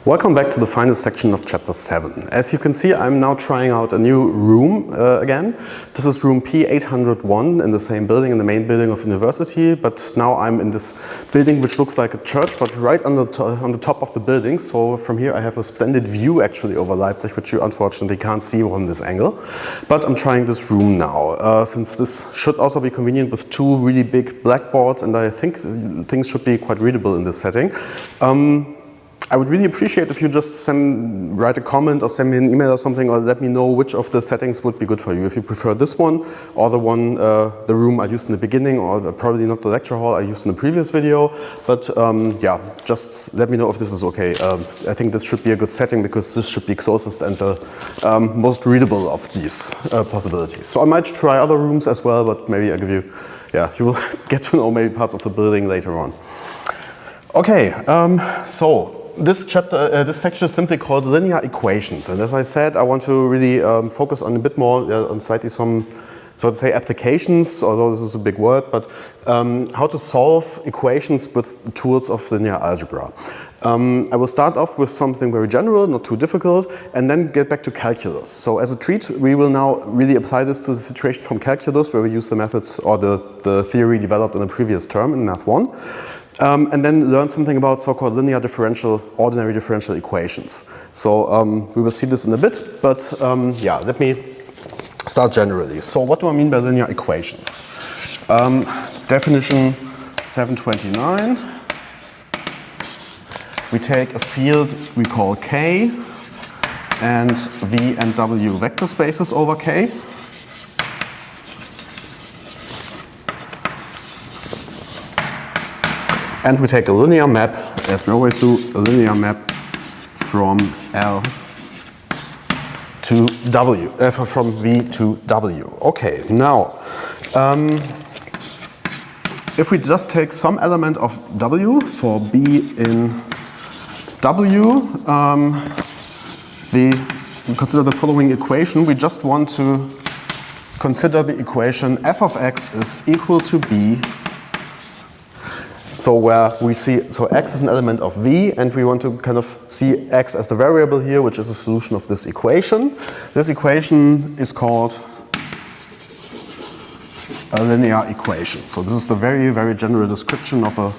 Welcome back to the final section of chapter 7. As you can see, I'm now trying out a new room again. This is room P801 in the same building, in the main building of university, but now I'm in this building which looks like a church, but right on the top of the building. So from here I have a splendid view actually over Leipzig, which you unfortunately can't see from this angle. But I'm trying this room now, since this should also be convenient with two really big blackboards, and I think things should be quite readable in this setting. I would really appreciate if you just write a comment or send me an email or something, or let me know which of the settings would be good for you. If you prefer this one, or the one, the room I used in the beginning, or probably not the lecture hall I used in the previous video. But yeah, just let me know if this is okay. I think this should be a good setting because this should be closest and the most readable of these possibilities. So I might try other rooms as well, but maybe I'll give you, yeah, you will get to know maybe parts of the building later on. Okay, so this chapter, this section is simply called linear equations, and as I said, I want to really focus on a bit more on slightly some, so to say, applications, although this is a big word, but how to solve equations with tools of linear algebra. I will start off with something very general, not too difficult, and then get back to calculus. So as a treat, we will now really apply this to the situation from calculus, where we use the methods or the theory developed in the previous term in Math 1. And then learn something about so-called linear differential, ordinary differential equations. So we will see this in a bit, but yeah, let me start generally. So what do I mean by linear equations? Definition 729. We take a field we call K and V and W vector spaces over K. And we take a linear map, as we always do, a linear map from L to W, from V to W. Okay, now, if we just take some element of W for B in W, we consider the following equation. We just want to consider the equation f of x is equal to b. So where we see, so x is an element of V, and we want to kind of see x as the variable here, which is a solution of this equation. This equation is called a linear equation. So this is the very, very general description of a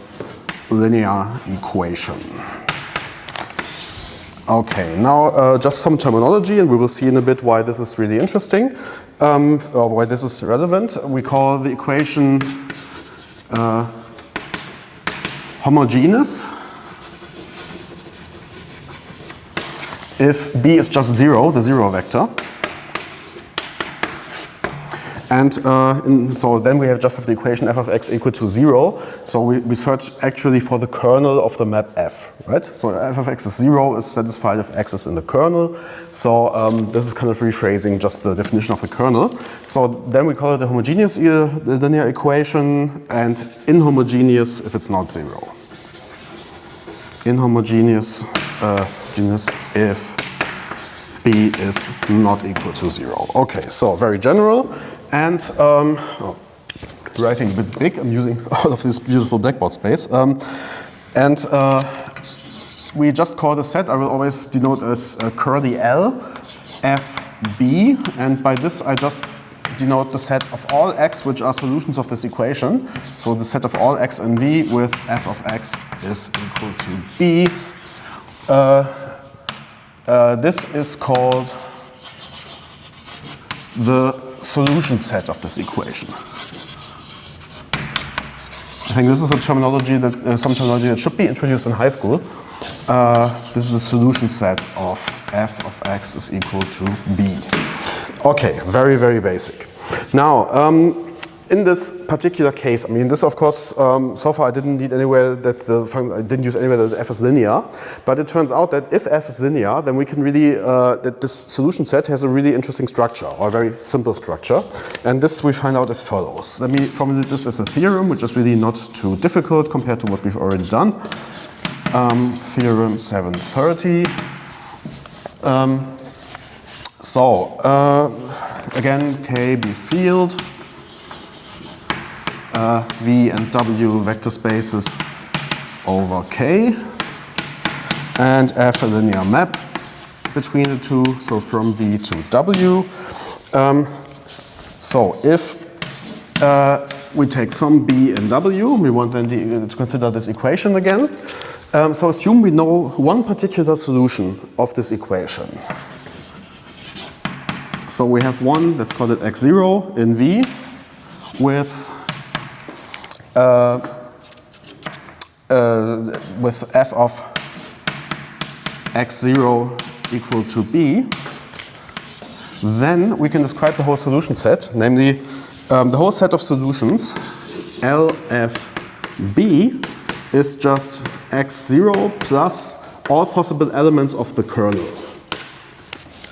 linear equation. Okay, now just some terminology, and we will see in a bit why this is really interesting, or why this is relevant. We call the equation homogeneous if B is just 0, the 0 vector. And so then we just have the equation f of x equal to 0. So we search actually for the kernel of the map f, right? So f of x is 0 is satisfied if x is in the kernel. So this is kind of rephrasing just the definition of the kernel. So then we call it a homogeneous linear equation, and inhomogeneous if it's not 0. Inhomogeneous if B is not equal to 0. Okay, so very general. And writing a bit big, I'm using all of this beautiful blackboard space. And we just call the set, I will always denote as curly L, FB, and by this I just denote the set of all x which are solutions of this equation. So the set of all x and v with f of x is equal to b. This is called the solution set of this equation. I think this is a terminology that some terminology that should be introduced in high school. This is the solution set of f of x is equal to b. Okay, very, very basic. Now, in this particular case, I mean, this of course, so far I didn't need anywhere that I didn't use anywhere that f is linear, but it turns out that if f is linear, then we can really, that this solution set has a really interesting structure, or a very simple structure, and this we find out as follows. Let me formulate this as a theorem, which is really not too difficult compared to what we've already done. Theorem 730. Again, K be field, V and W vector spaces over K. and F a linear map between the two, so from V to W. So if we take some B in W, we want then to consider this equation again. So assume we know one particular solution of this equation. So we have one, let's call it x0 in V, with f of x0 equal to B. Then we can describe the whole solution set, namely the whole set of solutions, LFB, is just x0 plus all possible elements of the kernel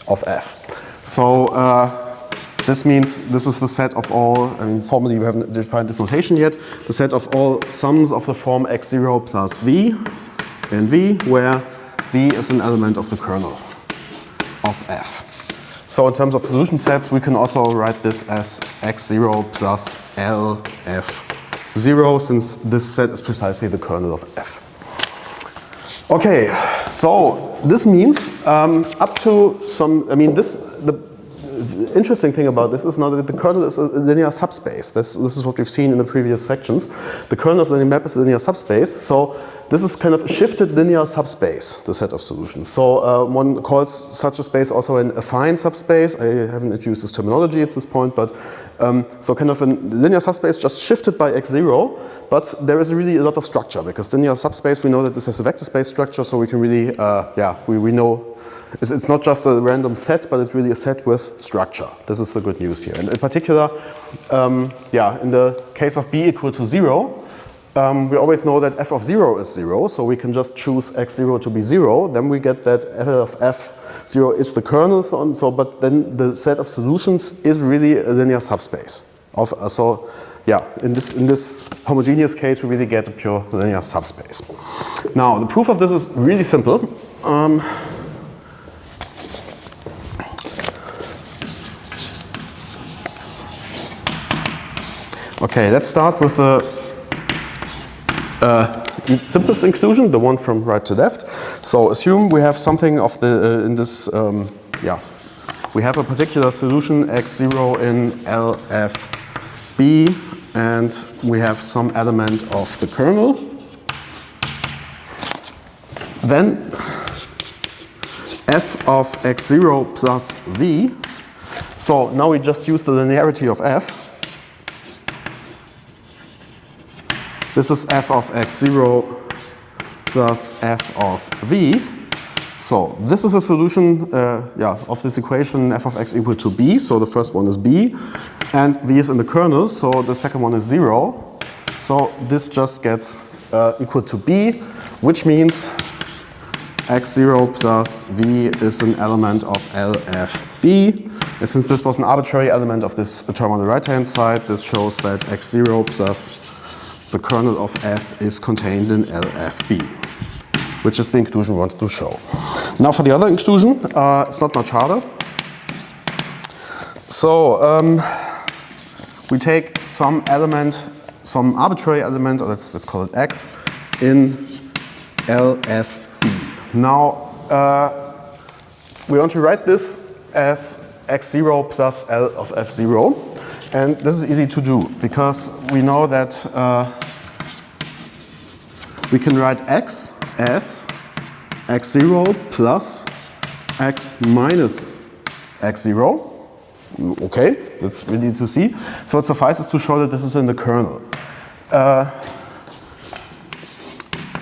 of F. So this means this is the set of all, I mean formally we haven't defined this notation yet, the set of all sums of the form x0 plus V in V, where V is an element of the kernel of F. So in terms of solution sets, we can also write this as x0 plus LF0, since this set is precisely the kernel of F. Okay, so this means up to some, I mean the interesting thing about this is now that the kernel is a linear subspace. This is what we've seen in the previous sections. The kernel of the linear map is a linear subspace, so this is kind of a shifted linear subspace, the set of solutions. So one calls such a space also an affine subspace. I haven't introduced this terminology at this point, but so kind of a linear subspace just shifted by x0, but there is really a lot of structure, because linear subspace, we know that this has a vector space structure, so we can really, we know it's not just a random set, but it's really a set with structure. This is the good news here. And in particular, in the case of B equal to 0, we always know that f of 0 is 0, so we can just choose x0 to be 0. Then we get that f of f0 is the kernel, so on. So, but then the set of solutions is really a linear subspace. In this homogeneous case, we really get a pure linear subspace. Now, the proof of this is really simple. Okay, let's start with the simplest inclusion, the one from right to left. So assume we have something of the we have a particular solution x0 in LFB, and we have some element of the kernel. Then f of x0 plus V. So now we just use the linearity of f. This is f of x0 plus f of V. So this is a solution of this equation f of x equal to B. So the first one is B, and V is in the kernel, so the second one is 0. So this just gets equal to B, which means x0 plus V is an element of LFB. And since this was an arbitrary element of this term on the right-hand side, this shows that x0 plus the kernel of F is contained in LFB, which is the inclusion we want to show. Now for the other inclusion, it's not much harder. So we take some element, some arbitrary element, or let's call it X, in LFB. Now we want to write this as x0 plus L of F0. And this is easy to do, because we know that we can write x as x0 plus x minus x0. Okay, that's really easy to see. So it suffices to show that this is in the kernel.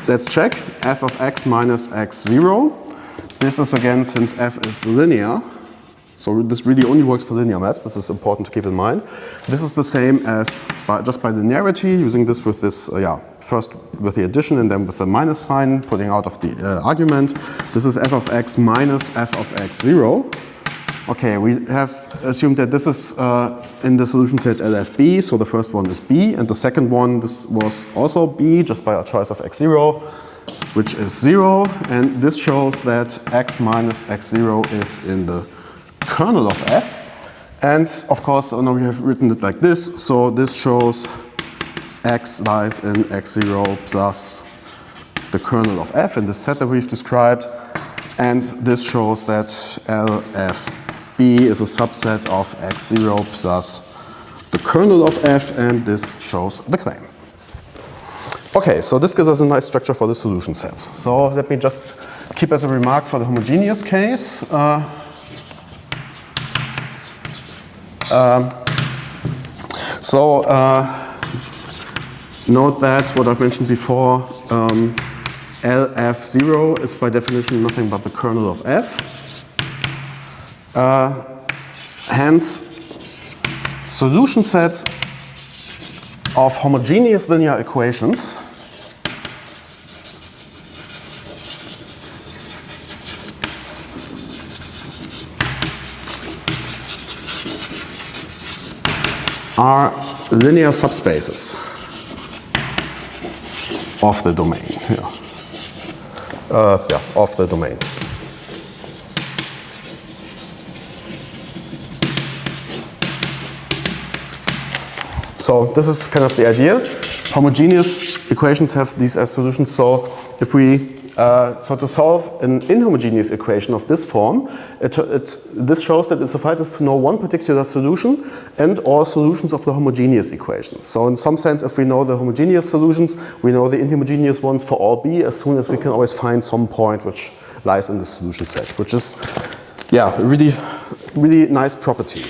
Let's check f of x minus x0. This is again, since f is linear, so this really only works for linear maps. This is important to keep in mind. This is the same as just by linearity, using this with this, first with the addition and then with the minus sign, putting out of the argument. This is f of x minus f of x0. Okay, we have assumed that this is in the solution set LFB, so the first one is B, and the second one, this was also B, just by our choice of x0, which is 0, and this shows that x minus x0 is in the kernel of F. And of course, now we have written it like this, so this shows x lies in x0 plus the kernel of f in the set that we've described. And this shows that LFB is a subset of x0 plus the kernel of f, and this shows the claim. Okay, so this gives us a nice structure for the solution sets. So let me just keep as a remark for the homogeneous case. Note that what I've mentioned before, LF0 is by definition nothing but the kernel of f. Hence, solution sets of homogeneous linear equations are linear subspaces of the domain. Of the domain. So this is kind of the idea. Homogeneous equations have these as solutions. So if we to solve an inhomogeneous equation of this form, this shows that it suffices to know one particular solution and all solutions of the homogeneous equations. So in some sense, if we know the homogeneous solutions, we know the inhomogeneous ones for all b, as soon as we can always find some point which lies in the solution set, which is, yeah, a really nice property.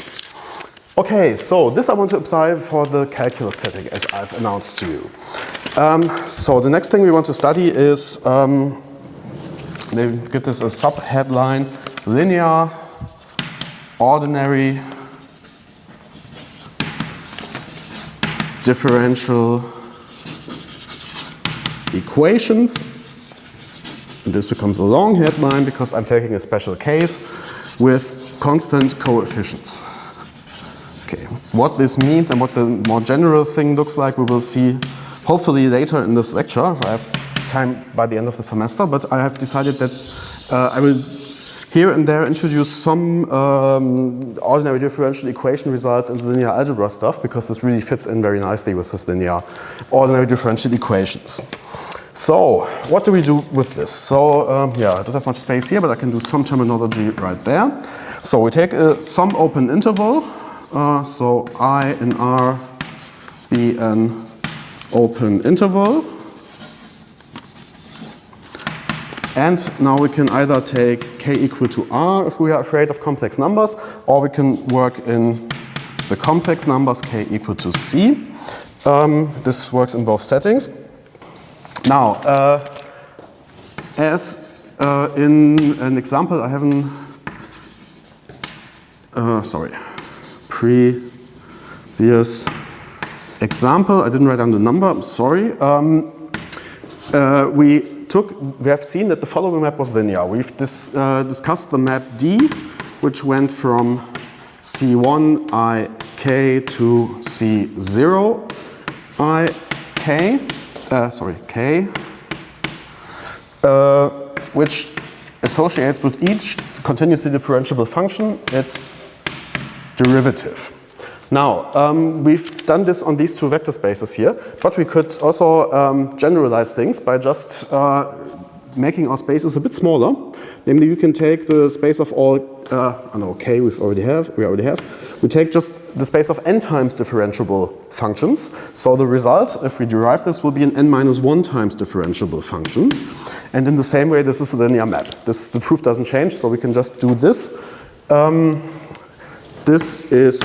Okay, so this I want to apply for the calculus setting, as I've announced to you. So the next thing we want to study is, maybe give this a sub-headline, linear, ordinary, differential equations. And this becomes a long headline because I'm taking a special case with constant coefficients. Okay. What this means and what the more general thing looks like, we will see hopefully later in this lecture, if I have time by the end of the semester, but I have decided that I will here and there introduce some ordinary differential equation results in the linear algebra stuff, because this really fits in very nicely with this linear ordinary differential equations. So what do we do with this? So yeah, I don't have much space here, but I can do some terminology right there. So we take some open interval, so I in R be an open interval. And now we can either take k equal to r if we are afraid of complex numbers, or we can work in the complex numbers k equal to c. This works in both settings. Now, as in an example I haven't, previous example, I didn't write down the number, I'm sorry. We have seen that the following map was linear. We've discussed the map D, which went from C1 ik to C0 ik, k, which associates with each continuously differentiable function its derivative. Now, we've done this on these two vector spaces here, but we could also generalize things by just making our spaces a bit smaller. Namely, you can take the space of all, k we already have. We take just the space of n times differentiable functions. So the result, if we derive this, will be an n minus 1 times differentiable function. And in the same way, this is a linear map. The proof doesn't change, so we can just do this. This is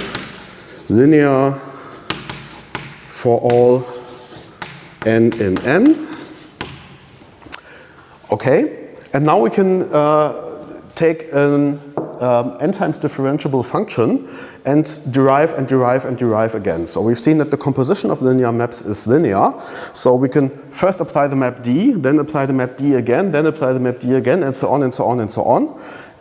linear for all n in n. Okay, and now we can take an n times differentiable function and derive and derive and derive again. So we've seen that the composition of linear maps is linear. So we can first apply the map D, then apply the map D again, then apply the map D again, and so on and so on and so on,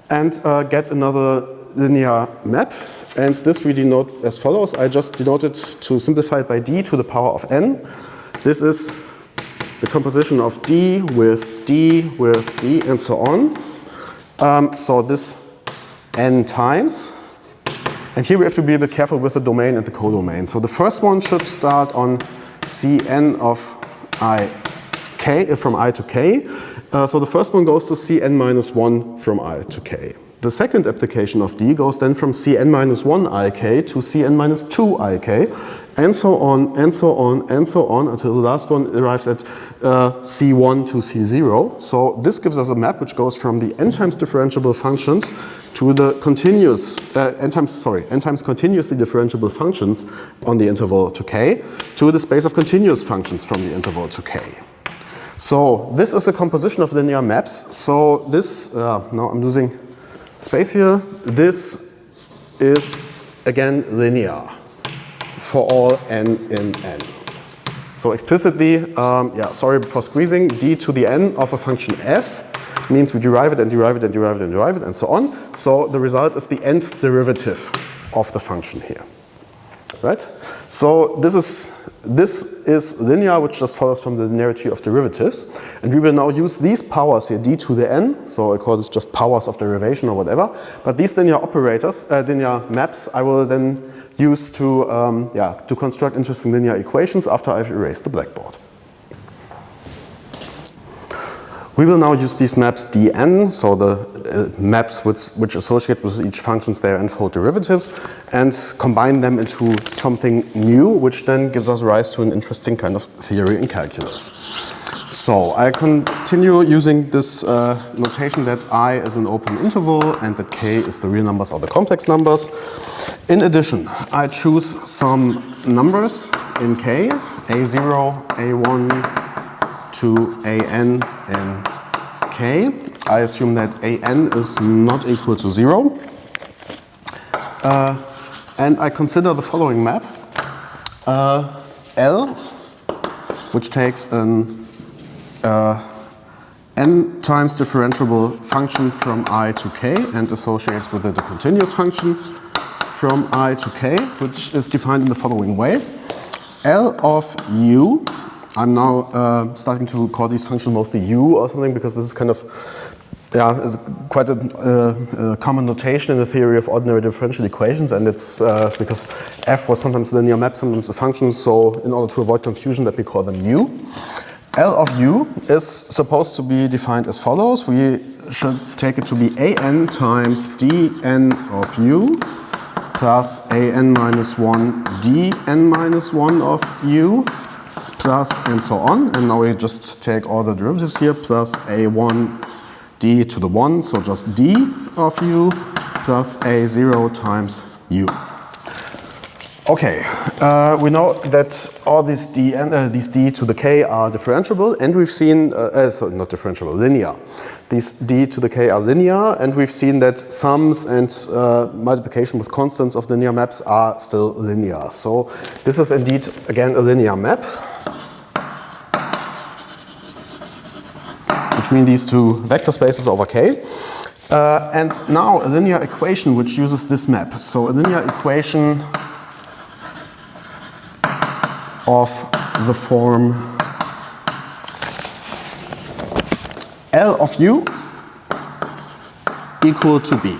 and get another linear map. And this we denote as follows. I just denoted, to simplify it, by d to the power of n. This is the composition of d, and so on. So this n times. And here we have to be a bit careful with the domain and the codomain. So the first one should start on Cn of ik, k from I to k. So the first one goes to Cn minus 1 from I to k. The second application of D goes then from Cn minus 1 ik to Cn minus 2 ik, and so on, and so on, and so on, until the last one arrives at C1 to C0. So this gives us a map which goes from the n times differentiable functions to the continuous, n times continuously differentiable functions on the interval to k, to the space of continuous functions from the interval to k. So this is a composition of linear maps. So this, now I'm losing space here. This is again linear for all n in n. So explicitly, sorry for squeezing, d to the n of a function f means we derive it and derive it and derive it and derive it and so on. So the result is the nth derivative of the function here. Right? So this is linear, which just follows from the linearity of derivatives. And we will now use these powers here, d to the n, so I call this just powers of derivation or whatever. But these linear operators, linear maps, I will then use to construct interesting linear equations after I've erased the blackboard. We will now use these maps dn, so the maps which associate with each functions their n-fold derivatives, and combine them into something new, which then gives us rise to an interesting kind of theory in calculus. So I continue using this notation that I is an open interval and that k is the real numbers or the complex numbers. In addition, I choose some numbers in k, a0, a1, to an in k. I assume that an is not equal to 0. And I consider the following map. L, which takes an n times differentiable function from I to k and associates with it a continuous function from I to k, which is defined in the following way. L of u, I'm now starting to call these functions mostly u or something, because this is kind of, is quite a common notation in the theory of ordinary differential equations, and it's because f was sometimes a linear map, sometimes a function, so in order to avoid confusion, let me call them u. L of u is supposed to be defined as follows. We should take it to be an times dn of u plus an minus 1 dn minus 1 of u plus and so on. And now we just take all the derivatives here, plus a1 d to the 1, so just d of u plus a0 times u. Okay, we know that all these d to the k are differentiable, and we've seen, sorry, not differentiable, linear. These d to the k are linear, and we've seen that sums and multiplication with constants of linear maps are still linear. So this is indeed, again, a linear map between these two vector spaces over k. And now a linear equation which uses this map. So a linear equation of the form L of u equal to b.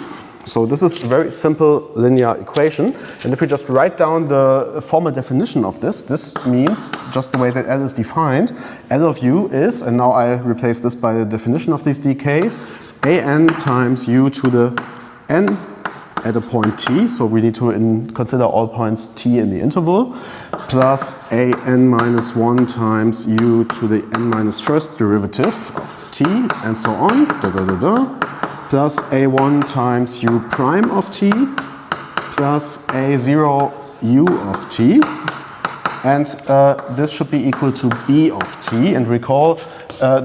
So this is a very simple linear equation, and if we just write down the formal definition of this, this means, just the way that L is defined, L of u is, and now I replace this by the definition of this dk, an times u to the n at a point t, so we need to consider all points t in the interval, plus an minus 1 times u to the n minus first derivative t, and so on, plus a1 times u prime of t, plus a0 u of t, and this should be equal to b of t, and recall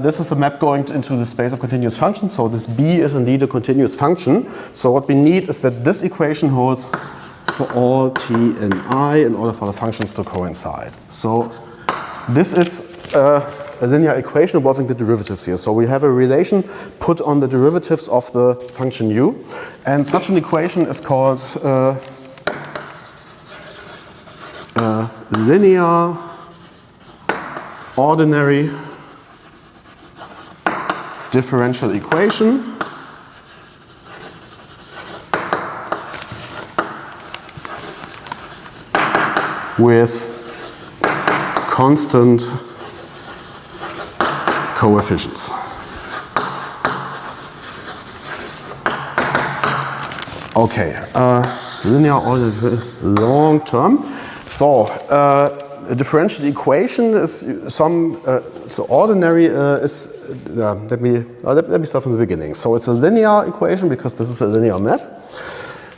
this is a map going into the space of continuous functions, so this b is indeed a continuous function. So what we need is that this equation holds for all t in I in order for the functions to coincide. So this is a linear equation involving the derivatives here. So we have a relation put on the derivatives of the function u, and such an equation is called linear ordinary differential equation with constant coefficients. Okay, linear order long term. So a differential equation is some so ordinary is let me start from the beginning. So it's a linear equation because this is a linear map.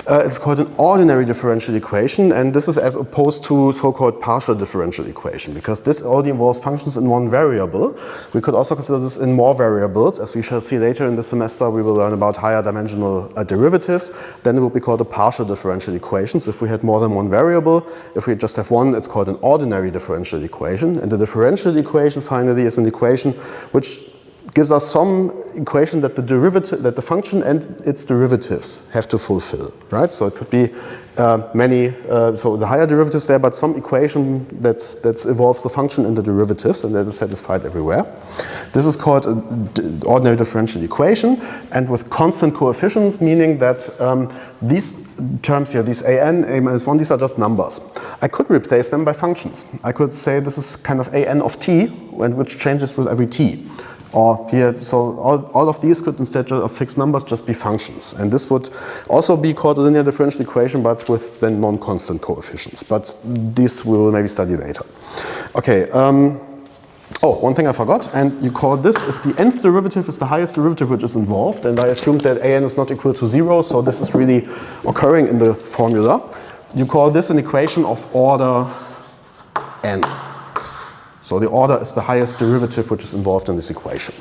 It's called an ordinary differential equation, and this is as opposed to so-called partial differential equation, because this only involves functions in one variable. We could also consider this in more variables. As we shall see later in the semester, we will learn about higher dimensional derivatives. Then it would be called a partial differential equation. So if we had more than one variable, if we just have one, it's called an ordinary differential equation. And the differential equation finally is an equation which gives us some equation that the derivative, that the function and its derivatives have to fulfill, right? So it could be many, so the higher derivatives there, but some equation that involves the function and the derivatives, and that is satisfied everywhere. This is called an ordinary differential equation, and with constant coefficients, meaning that these terms here, these an, a minus 1, these are just numbers. I could replace them by functions. I could say this is kind of an of t, and which changes with every t. Or here, so all of these could, instead of fixed numbers, just be functions. And this would also be called a linear differential equation, but with then non-constant coefficients. But this we will maybe study later. Okay, oh, one thing I forgot, and you call this, if the nth derivative is the highest derivative which is involved, and I assumed that an is not equal to 0, so this is really occurring in the formula. You call this an equation of order n. So the order is the highest derivative which is involved in this equation.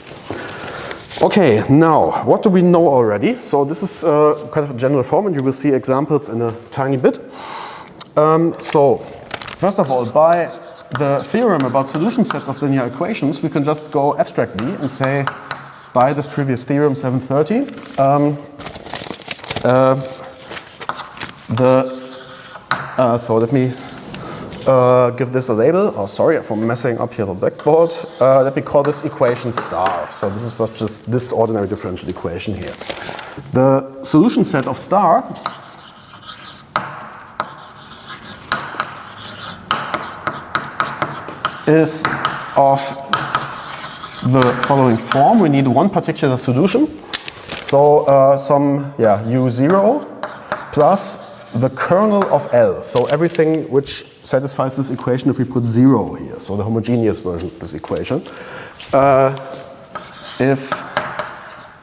Okay, now, what do we know already? So this is kind of a general form, and you will see examples in a tiny bit. So, first of all, by the theorem about solution sets of linear equations, we can just go abstractly and say, by this previous theorem 730, so let me give this a label. Oh, sorry for messing up here the blackboard. Let me call this equation star. So this is not just this ordinary differential equation here. The solution set of star is of the following form. We need one particular solution. So some u0 plus the kernel of L, so everything which satisfies this equation if we put 0 here, so the homogeneous version of this equation. If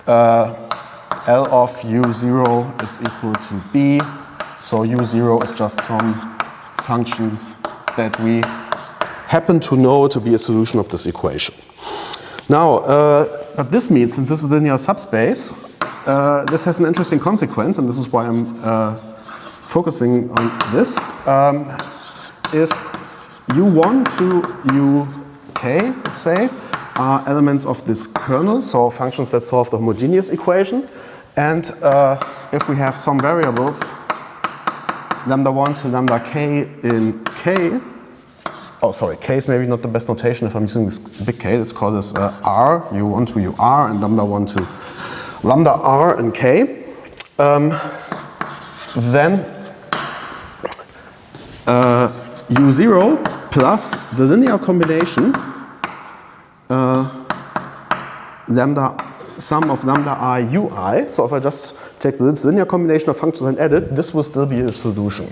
L of u0 is equal to b, so u0 is just some function that we happen to know to be a solution of this equation. Now, but this means, since this is a linear subspace, this has an interesting consequence, and this is why I'm focusing on this. If u1 to uk, let's say, are elements of this kernel, so functions that solve the homogeneous equation, and if we have some variables, lambda 1 to lambda k in k, oh sorry, k is maybe not the best notation if I'm using this big K, let's call this r, u1 to ur, and lambda 1 to lambda r and k, then u0 plus the linear combination sum of lambda I ui. So if I just take this linear combination of functions and add it, this will still be a solution.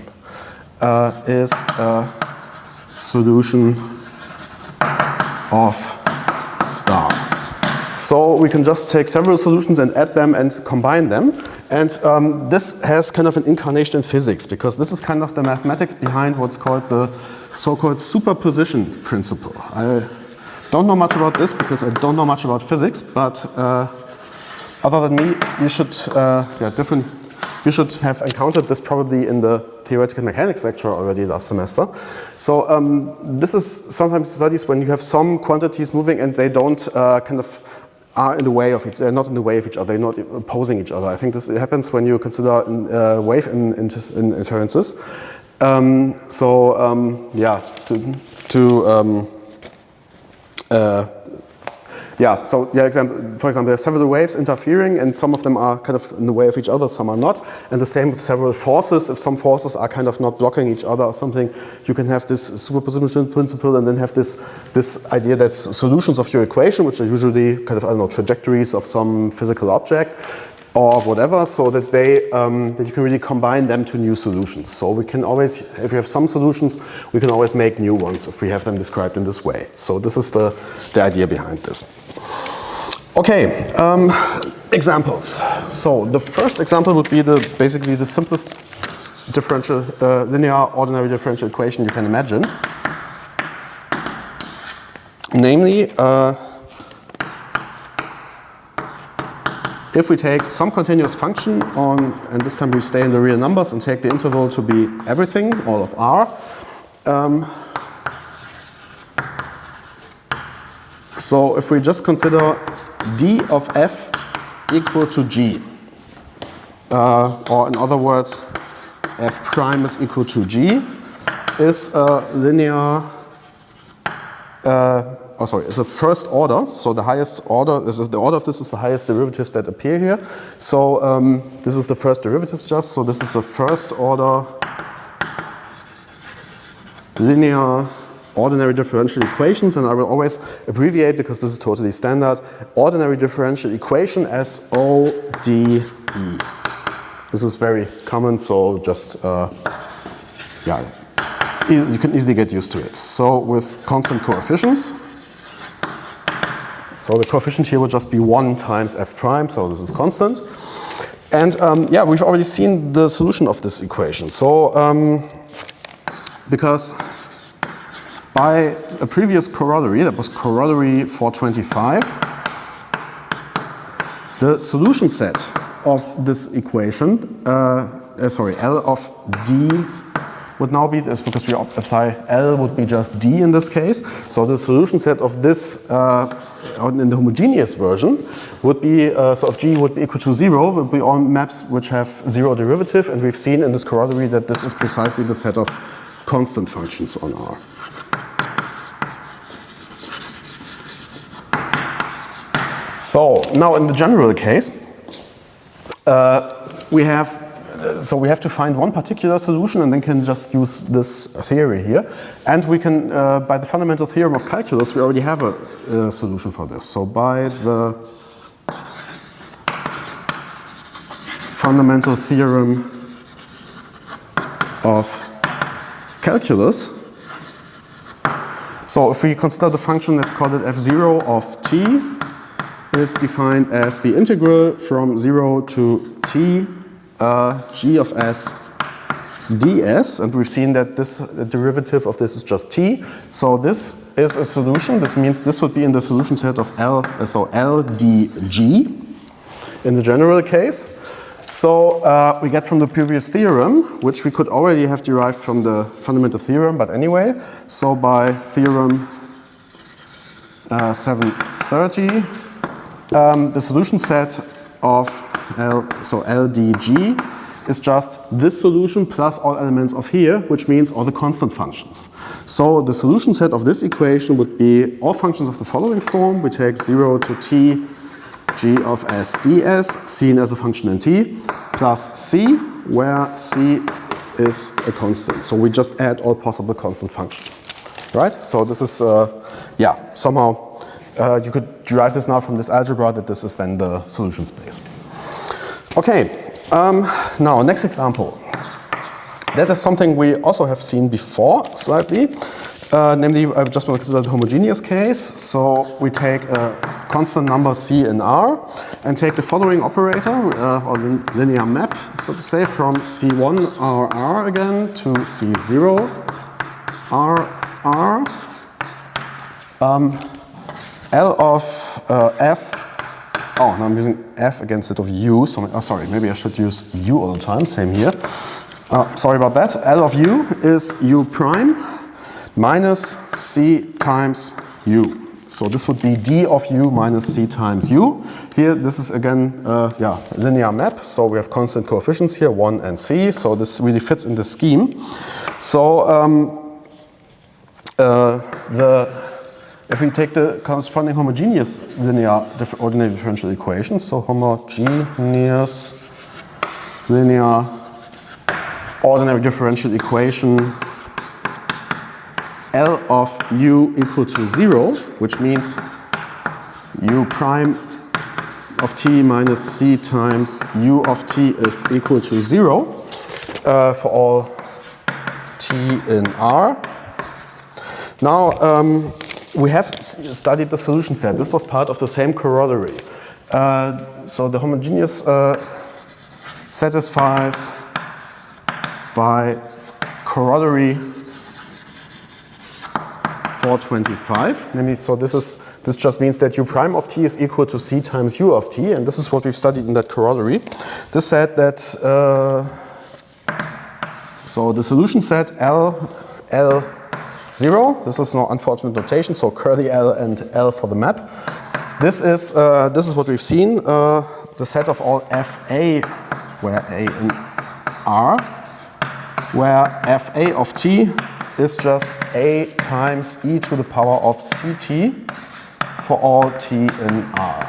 Is a solution of star. So we can just take several solutions and add them and combine them. And this has kind of an incarnation in physics, because this is kind of the mathematics behind what's called the so-called superposition principle. I don't know much about this because I don't know much about physics, but other than me, you should, you should have encountered this probably in the theoretical mechanics lecture already last semester. So this is sometimes studies when you have some quantities moving and they don't kind of are in the way of each, they're not in the way of each other, they're not opposing each other. I think this happens when you consider wave inferences. yeah, so yeah, for example, there are several waves interfering, and some of them are kind of in the way of each other, some are not. And the same with several forces. If some forces are kind of not blocking each other or something, you can have this superposition principle and then have this idea that solutions of your equation, which are usually kind of, I don't know, trajectories of some physical object or whatever, so that that you can really combine them to new solutions. So we can always, if we have some solutions, we can always make new ones if we have them described in this way. So this is the idea behind this. Okay, examples. So the first example would be basically the simplest differential, linear ordinary differential equation you can imagine. Namely, if we take some continuous function on, and this time we stay in the real numbers and take the interval to be everything, all of R. So if we just consider d of f equal to g, or in other words, f prime is equal to g, is a linear, is a first order. So the highest order, the order of this is the highest derivatives that appear here. So this is the first derivatives just. So this is a first order linear ordinary differential equations, and I will always abbreviate, because this is totally standard, ordinary differential equation as ODE. This is very common, so just, yeah, you can easily get used to it. So with constant coefficients. So the coefficient here will just be 1 times f prime, so this is constant. And yeah, we've already seen the solution of this equation. So because by a previous corollary, that was corollary 425, the solution set of this equation, L of d would now be this, because we apply L would be just d in this case. So the solution set of this in the homogeneous version would be, so if g would be equal to 0, would be all maps which have 0 derivative, and we've seen in this corollary that this is precisely the set of constant functions on R. So now in the general case, we have to find one particular solution and then can just use this theory here. And we can, by the fundamental theorem of calculus, we already have a solution for this. So by the fundamental theorem of calculus, so if we consider the function, let's call it f0 of t, is defined as the integral from 0 to t g of s ds, and we've seen that this derivative of this is just t. So this is a solution. This means this would be in the solution set of L, so L dg in the general case. So we get from the previous theorem, which we could already have derived from the fundamental theorem, but anyway, so by theorem 730, the solution set of LDG is just this solution plus all elements of here, which means all the constant functions. So the solution set of this equation would be all functions of the following form. We take 0 to t g of s ds, seen as a function in t, plus c, where c is a constant. So we just add all possible constant functions, right? So this is, yeah, somehow you could derive this now from this algebra, that this is then the solution space. Okay, now next example. That is something we also have seen before slightly. Namely, I just want to consider the homogeneous case. So we take a constant number c in R and take the following operator, or linear map, so to say, from c1 RR again to c0 RR. L of f, oh, now I'm using f against it of u, so, oh, sorry, maybe I should use u all the time, same here. Sorry about that. L of u is u prime minus c times u. So this would be d of u minus c times u. Here, this is again, yeah, linear map, so we have constant coefficients here, 1 and c, so this really fits in the scheme. So the if we take the corresponding homogeneous linear ordinary differential equation, so homogeneous linear ordinary differential equation L of u equal to 0, which means u prime of t minus c times u of t is equal to 0 for all t in R. Now, we have studied the solution set. This was part of the same corollary. So the homogeneous satisfies by corollary 425. Namely, so this just means that u prime of t is equal to c times u of t, and this is what we've studied in that corollary. This said that so the solution set L0, this is no unfortunate notation, so curly L and L for the map. This is what we've seen, the set of all Fa, where A in R, where Fa of t is just A times e to the power of ct for all t in R.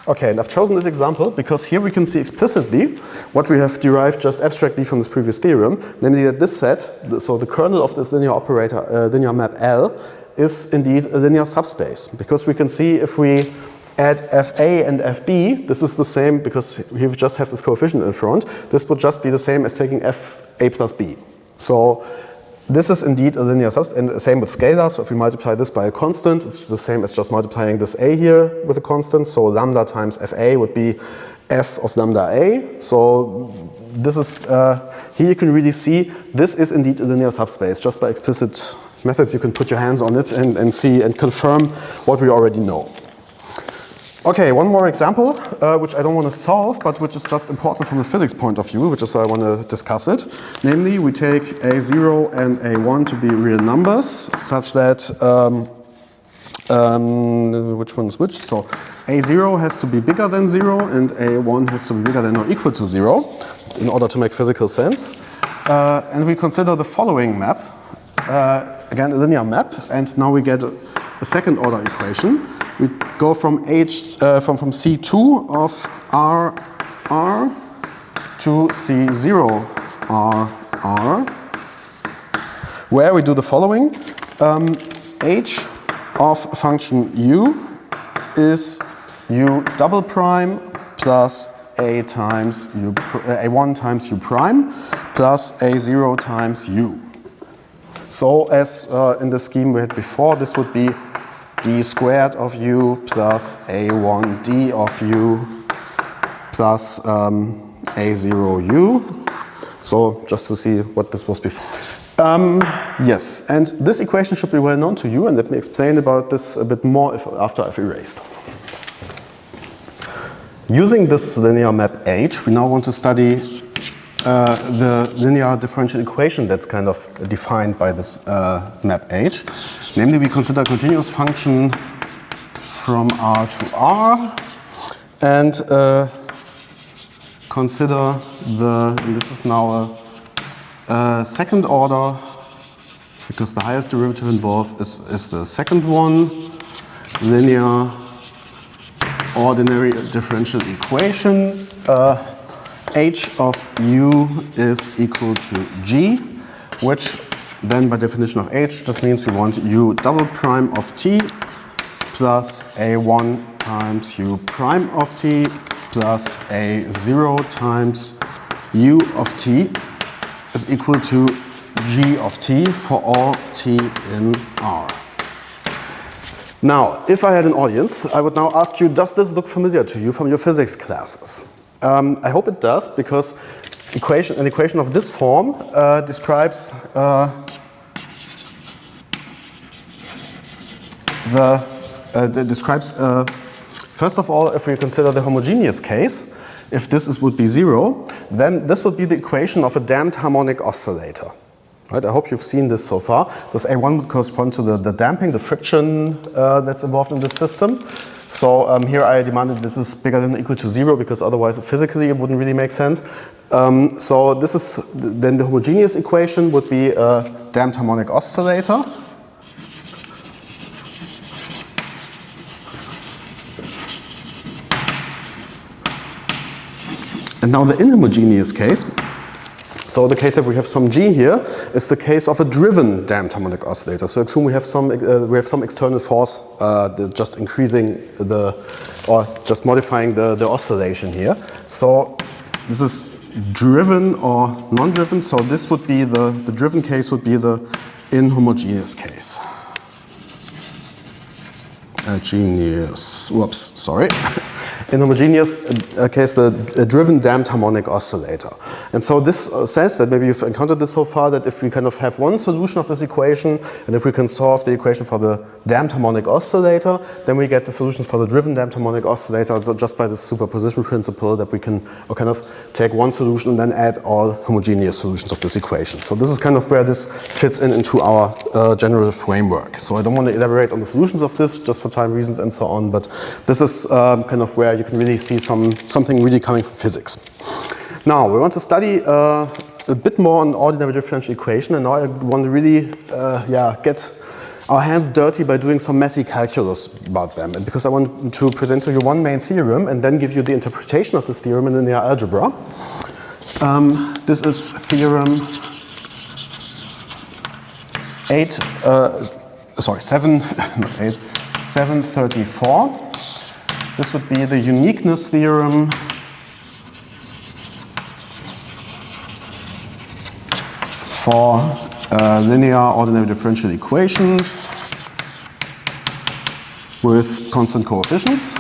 Okay, and I've chosen this example because here we can see explicitly what we have derived just abstractly from this previous theorem, namely that this set, so the kernel of this linear operator, linear map L, is indeed a linear subspace. Because we can see if we add Fa and Fb, this is the same because we just have this coefficient in front, this would just be the same as taking Fa plus b. So this is indeed a linear subspace, and the same with scalar. So if we multiply this by a constant, it's the same as just multiplying this a here with a constant. So lambda times Fa would be f of lambda a. So this is, here you can really see this is indeed a linear subspace. Just by explicit methods you can put your hands on it and see and confirm what we already know. Okay, one more example, which I don't want to solve, but which is just important from a physics point of view, which is why I want to discuss it. Namely, we take a0 and a1 to be real numbers, such that, which one is which? So a0 has to be bigger than 0, and a1 has to be bigger than or equal to 0, in order to make physical sense. And we consider the following map, again a linear map, and now we get a second order equation. We go from from C2 of R to C0 R, where we do the following. H of function u is u double prime plus a1 times u prime plus a0 times u. So as in the scheme we had before, this would be d squared of u plus a1 d of u plus a0 u. So just to see what this was before. Yes, and this equation should be well known to you, and let me explain about this a bit more after I've erased. Using this linear map H, we now want to study the linear differential equation that's kind of defined by this map H. Namely, we consider a continuous function from R to R, and consider and this is now a second order, because the highest derivative involved is the second one, linear ordinary differential equation. H of u is equal to g, which then by definition of H just means we want u double prime of t plus a1 times u prime of t plus a0 times u of t is equal to g of t for all t in R. Now, if I had an audience, I would now ask you, does this look familiar to you from your physics classes? I hope it does, because an equation of this form describes first of all, if we consider the homogeneous case, if this would be 0, then this would be the equation of a damped harmonic oscillator. Right? I hope you've seen this so far. This A1 would correspond to the damping, the friction that's involved in the system. So here I demanded this is bigger than or equal to 0, because otherwise physically it wouldn't really make sense. So this is then the homogeneous equation would be a damped harmonic oscillator. And now the inhomogeneous case. So the case that we have some G here is the case of a driven damped harmonic oscillator. So assume we have some external force just increasing or just modifying the oscillation here. So this is driven or non-driven. So this would be the driven case would be the inhomogeneous case. Inhomogeneous case, the driven damped harmonic oscillator. And so this says that maybe you've encountered this so far, that if we kind of have one solution of this equation, and if we can solve the equation for the damped harmonic oscillator, then we get the solutions for the driven damped harmonic oscillator just by the superposition principle, that we can kind of take one solution and then add all homogeneous solutions of this equation. So this is kind of where this fits into our general framework. So I don't want to elaborate on the solutions of this just for time reasons and so on, but this is kind of where you can really see something really coming from physics. Now we want to study a bit more on ordinary differential equation, and now I want to really get our hands dirty by doing some messy calculus about them. And because I want to present to you one main theorem and then give you the interpretation of this theorem in linear algebra. This is theorem 734. This would be the uniqueness theorem for linear ordinary differential equations with constant coefficients.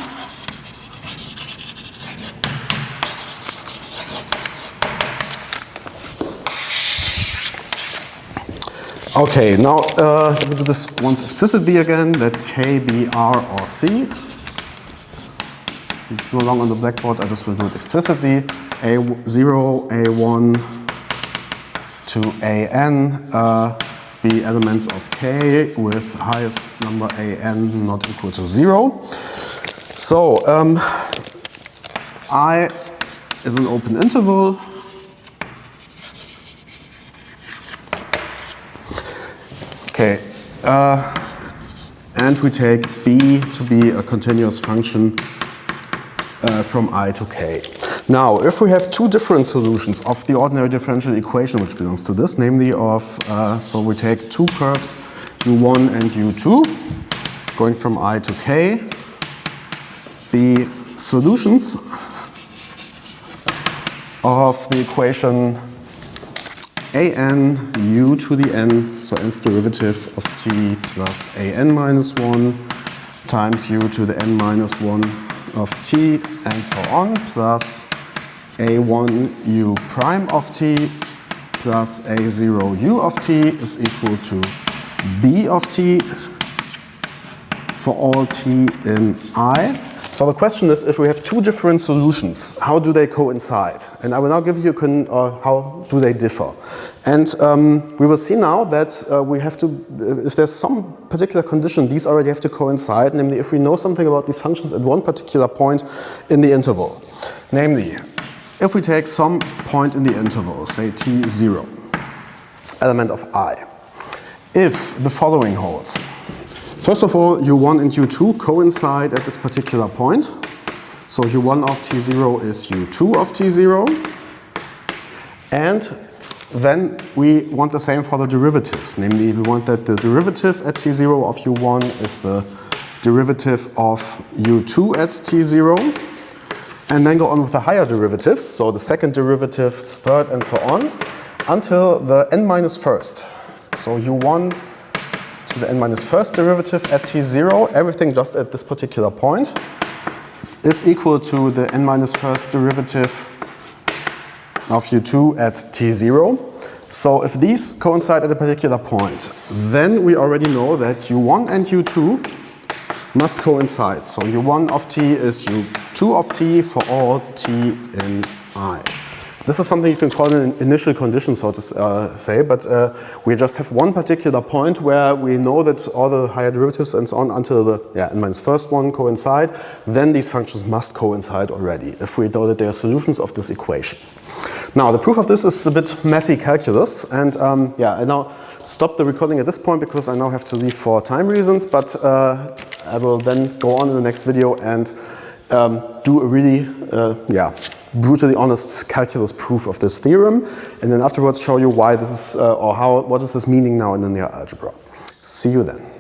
Okay, now let me do this once explicitly again, that K be R or C. It's no longer on the blackboard, I just will do it explicitly. A0, A1 to AN be elements of K with highest number AN not equal to 0. So I is an open interval. Okay, and we take B to be a continuous function from I to K. Now, if we have two different solutions of the ordinary differential equation which belongs to this, namely of, so we take two curves U1 and U2, going from I to K, the solutions of the equation an u to the n, so nth derivative of t plus an minus 1 times u to the n minus 1 of t and so on, plus a1 u prime of t plus a0 u of t is equal to b of t for all t in I. So the question is, if we have two different solutions, how do they coincide? And I will now give you how do they differ. And we will see now that we have to, if there's some particular condition, these already have to coincide, namely if we know something about these functions at one particular point in the interval. Namely, if we take some point in the interval, say t0, element of I, if the following holds. First of all, u1 and u2 coincide at this particular point. So u1 of t0 is u2 of t0. And then we want the same for the derivatives. Namely, we want that the derivative at t0 of u1 is the derivative of u2 at t0. And then go on with the higher derivatives, so the second derivative, third, and so on, until the n minus first. So u1 to the n minus first derivative at t0, everything just at this particular point, is equal to the n minus first derivative of u2 at t0. So if these coincide at a particular point, then we already know that u1 and u2 must coincide. So u1 of t is u2 of t for all t in I. This is something you can call an initial condition, so to say, but we just have one particular point where we know that all the higher derivatives and so on until the n minus first one coincide, then these functions must coincide already, if we know that they are solutions of this equation. Now, the proof of this is a bit messy calculus, and I now stop the recording at this point because I now have to leave for time reasons, but I will then go on in the next video and do a really brutally honest calculus proof of this theorem, and then afterwards show you why this is, what is this meaning now in linear algebra. See you then.